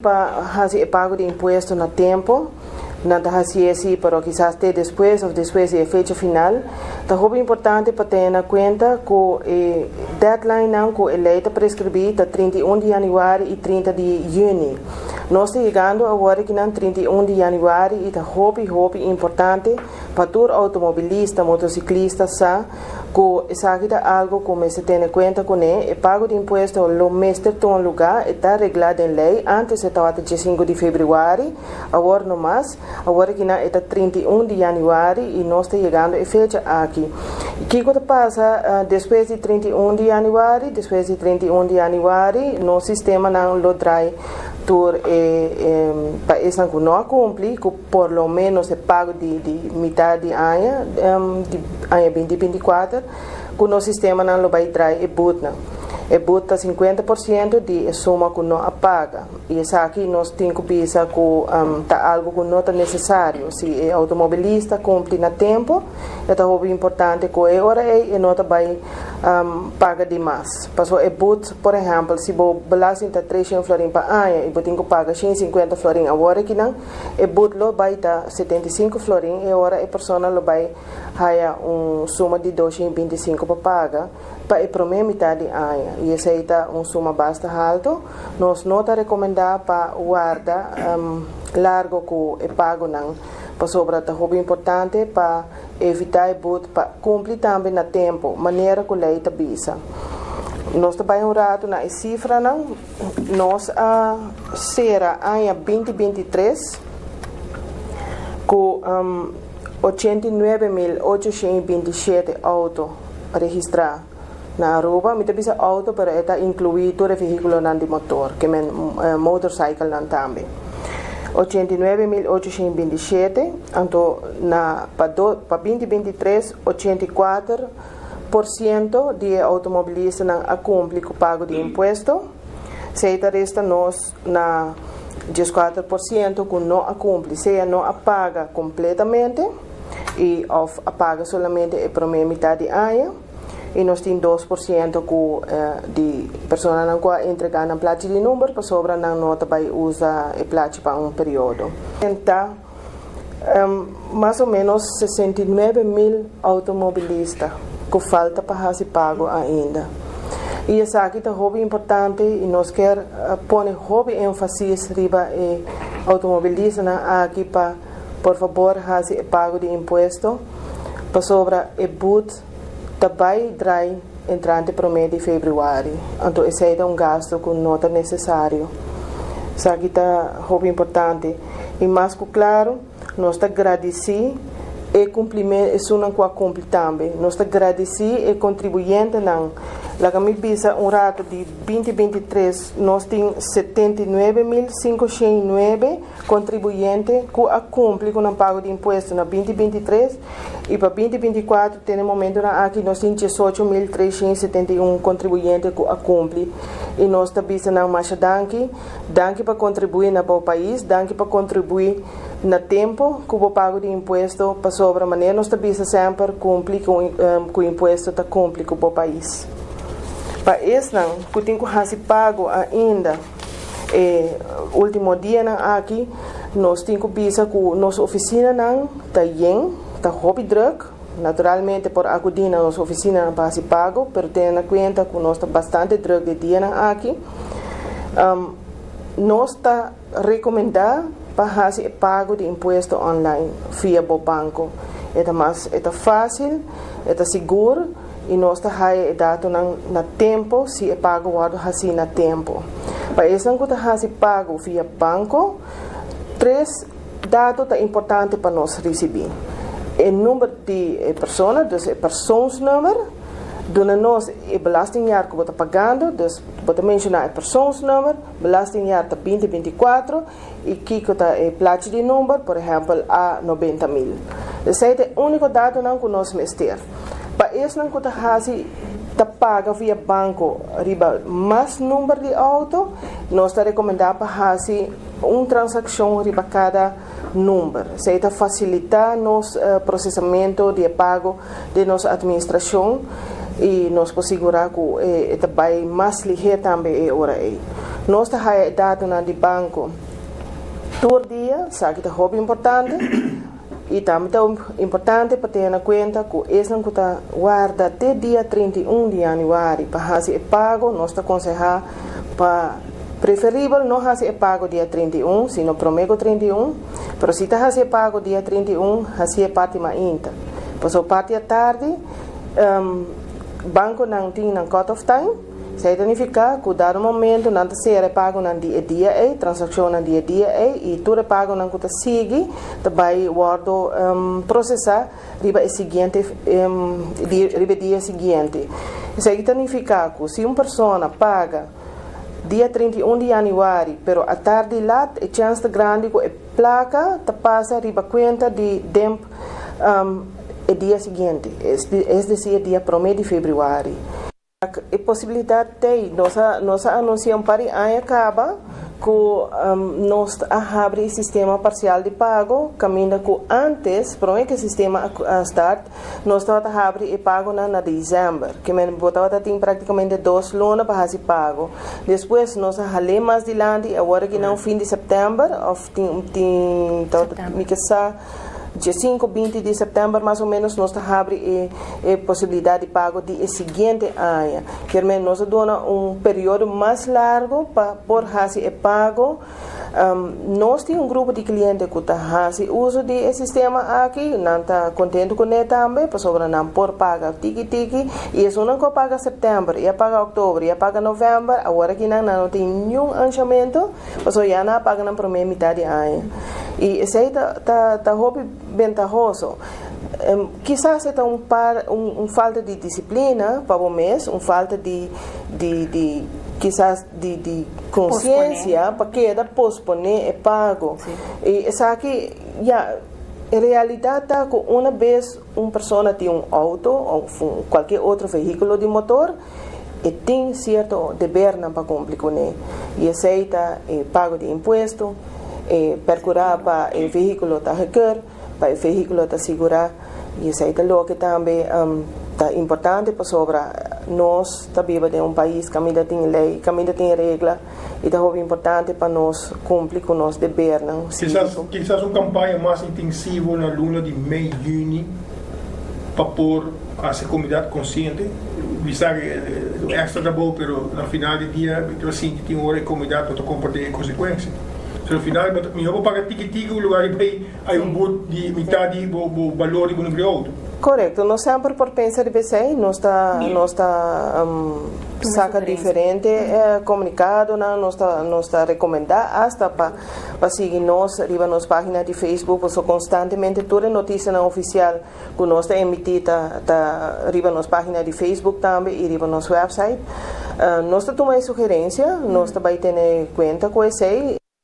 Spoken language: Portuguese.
para fazer pago de imposto no tempo, não está assim assim, pero quizás até depois ou depois da fecha final. Está muito importante para ter em conta que o deadline não que eleita prescrever está 31 de janeiro e 30 de junho. Nós estamos chegando agora que não 31 de janeiro e está muito importante para todo automobilista, motociclista, que isso aqui é algo que se tem em conta com o pago de imposto o mestre tem um lugar está regulado em lei antes estava até 5 de fevereiro agora não mais agora que não está 31 de janeiro e nós estamos chegando a fecha aqui o que passa depois de 31 de janeiro no sistema não lo traz por país que não cumpre que por lo menos é pago de metade de ano de ano 2024 que o sistema não lo vai trazer é buta 50% de suma que não apaga e isso aqui nós temos que pensar que tá algo que não é necessário se o automobilista cumpre no tempo é muito importante que agora não vai paga demais porque por exemplo se o belasting está 300 florin para ano e tem que pagar 150 florin agora que não lo vai estar 75 florin e agora a pessoa lo vai suma de 225 para pagar para a primeira metade de ano e essa é suma bastante alto nós não está recomendado para guardar largo que é pago não para sobre é muito importante para evitar para cumprir também no tempo maneira que a lei está visa nós trabalhamos rato na cifra não nós será ano 2023 com 89.827 autos registrados na Aruba, me bisa auto pero eta incluído todo veículo de motor, que é motorcycle também. 89.827, então para 2023 84% de automobilistas não cumprem com o pago de imposto, se resta nós na 14% que não cumpre, seja não paga completamente e paga somente a primeira metade de ano. E nós temos 2% de pessoas que não entregam a placa de número, para sobra não vai usar a placa para período. Então, mais ou menos 69.000 automobilistas que falta para fazer pago ainda. E isso aqui é muito importante e nós queremos pôr muito ênfase riba automobilistas aqui para, por favor, fazer pago de imposto para sobra a boot também vai entrar no mês de fevereiro. Então, esse é gasto que não é necessário. Isso aqui é muito importante. E mais que claro, nós agradecemos e cumprimento, isso não cumpre também. Nós agradecemos e contribuinte não. Lá que me visa rato de 2023, nós temos 79.509 contribuintes que cumprem com o pago de imposto na 2023 e para 2024 tem momento aqui nós temos 18.371 contribuintes que cumprem e nós também não mais danke para contribuir para o país, danke para contribuir no tempo que o pago de imposto para sobre a maneira nós também sempre cumpre com o imposto está cumpre com o país. Para isso não, que tem que fazer pago ainda último dia aqui nós temos que pensar que nossa oficina não está bem, está hobby drug naturalmente por acudir na nossa oficina não para fazer pago, mas tendo em conta que nós está bastante drug de dia aqui nós está recomendado para fazer pago de imposto online via o banco é fácil, é seguro e nós está dado no tempo se é pago o assim no tempo para isso não fazer pago via banco 3 dados importantes para nós receber o número de pessoas, dus o persoonsnummer dona nós o belastingjaar que você está pagando dus você mencionar o persoonsnummer belastingjaar está 2024 e que está a placa de número por exemplo a 90.000 esse é o único dado que nós meter para isso não está paga via banco riba mais número de auto nós está recomendado para fazer uma transação riba cada número isso está facilitar nosso processamento de pago de nossa administração e nós podemos segurar que vai mais ligeiro também agora nós está a dado na de banco todo dia, sabe que é hobby importante e também é importante para ter na conta que esse não está guarda até dia 31 de janeiro para fazer pago, nós está aconselhar para preferível não fazer pago dia 31, se não prometo 31, mas se está fazer pago dia 31, fazer parte mais ainda. Passou parte à tarde, banco não tem cut-off time, significa que dado momento não ser pago no dia a transação no dia a e tudo pago não que sigue, vai guardo processar riba o seguinte riba dia seguinte. Isso significa que se uma pessoa paga dia 31 de janeiro, pero a tarde lá é chance grande que a placa te passa riba conta de tempo o dia seguinte, é decir, dia 1 de fevereiro. A possibilidade tem, nós anunciamos para o ano acaba que nós abrimos o sistema parcial de pago, caminho que antes, para que o sistema start, nós estamos abrindo o pago na dezembro, que nós temos praticamente 2 lunas para fazer pago. Depois nós falamos mais adiante, agora que não fim de setembro, dia 5, 20 de setembro, mais ou menos, nós abrimos a possibilidade de pago de seguinte ano. Que nós damos período mais largo para fazer o pago. Nós temos grupo de clientes que fazem uso do sistema aqui, não está contente com ele também, porque não por pagar tiki-tiki, e isso não paga setembro, ia paga outubro, ia paga novembro, agora que não tem nenhum anchamento, porque já não paga na primeira metade do ano. E isso aí está hobby ventajoso. Quizás é falta de disciplina para o mês, falta de quizás de consciência para que posponer o pago. Sim. E isso aqui, em realidade, que uma vez uma pessoa tem um auto ou qualquer outro veículo de motor, e tem certo dever para cumprir com ele. E aceita o pago de imposto, procurar para o veículo requer, para o veículo segurar, e aceita logo que também é importante para sobre nós vivemos em um país que ainda tem lei, que ainda tem regra, e é importante para nós cumprir com nossos deveres. Quizás uma campanha mais intensiva na luna de meio de junho para pôr a comunidade consciente. Sabe, extra da boa, mas no final do dia, eu sinto que tem uma hora a comunidade para compartilhar consequências. No final, eu vou pagar tique-tique, o lugar de aí de metade do valor de um outro. Correto, nós sempre por pensar de BC, nós está saca diferente comunicado, nós está recomendar hasta para seguir nós riba nas páginas de Facebook, porque constantemente toda notícia não oficial que nós está emitida riba nas páginas de Facebook também e riba nos website. Nós está tomando sugerência, nós está vai ter conta com esse